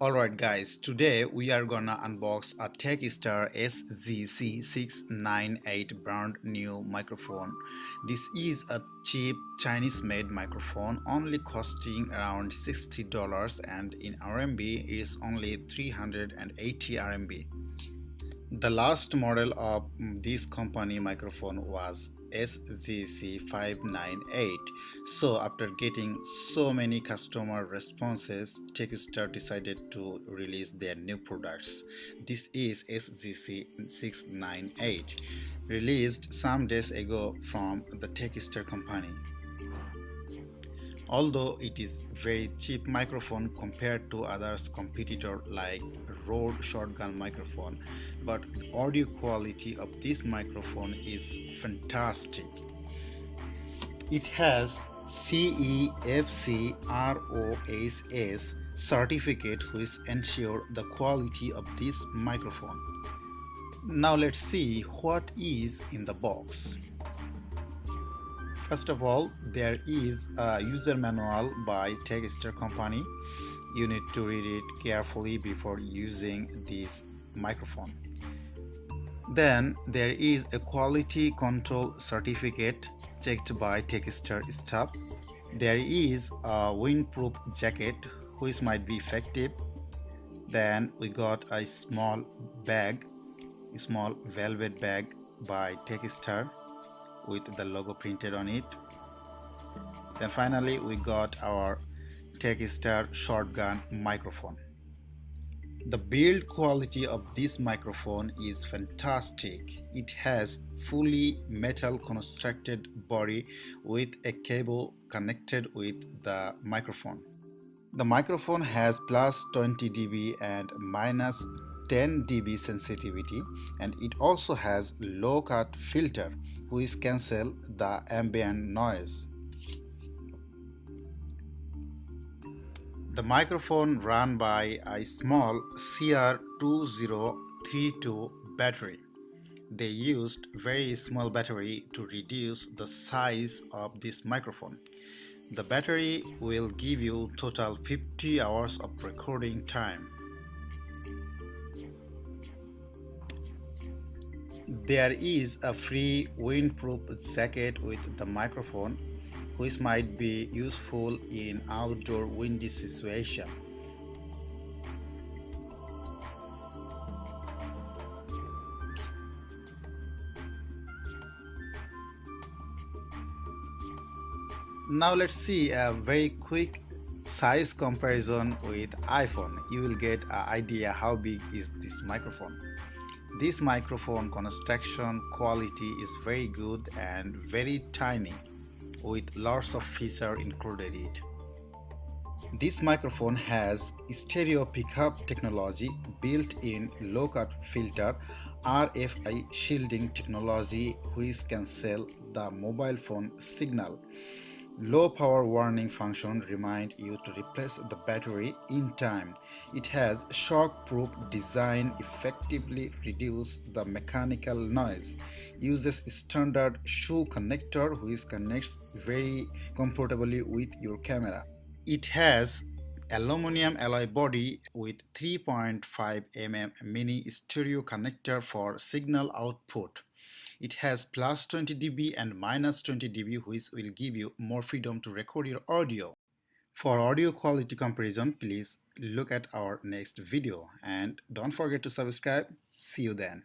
Alright guys, today we are gonna unbox a Tacstar SGC-698 brand new microphone. This is a cheap Chinese made microphone only costing around $60 and in RMB is only 380 RMB. The last model of this company microphone was SGC-598. So after getting so many customer responses, Takstar decided to release their new products. This is SGC-698, released some days ago from the Takstar company. Although it is very cheap microphone compared to others competitor like Rode shotgun microphone, but the audio quality of this microphone is fantastic. It has CEFC ROSS certificate which ensure the quality of this microphone. Now let's see what is in the box. First of all, there is a user manual by Takstar company. You need to read it carefully before using this microphone. Then there is a quality control certificate checked by Takstar staff. There is a windproof jacket which might be effective. Then we got a small velvet bag by Takstar with the logo printed on it. Then finally we got our Takstar shotgun microphone. The build quality of this microphone is fantastic. It has fully metal constructed body with a cable connected with the microphone. The microphone has plus 20 dB and minus 10 dB sensitivity, and it also has low cut filter which cancel the ambient noise. The microphone run by a small CR2032 battery. They used very small battery to reduce the size of this microphone. The battery will give you total 50 hours of recording time. There is a free windproof jacket with the microphone which might be useful in outdoor windy situation. Now let's see a very quick size comparison with iPhone. You will get an idea how big is this microphone. This microphone construction quality is very good and very tiny with lots of features included in it. This microphone has stereo pickup technology, built-in low-cut filter, RFI shielding technology which cancel the mobile phone signal. Low power warning function remind you to replace the battery in time. It has shock-proof design, effectively reduce the mechanical noise. Uses standard shoe connector which connects very comfortably with your camera. It has aluminum alloy body with 3.5 mm mini stereo connector for signal output. It has plus 20 dB and minus 20 dB which will give you more freedom to record your audio. For audio quality comparison, please look at our next video and don't forget to subscribe. See you then.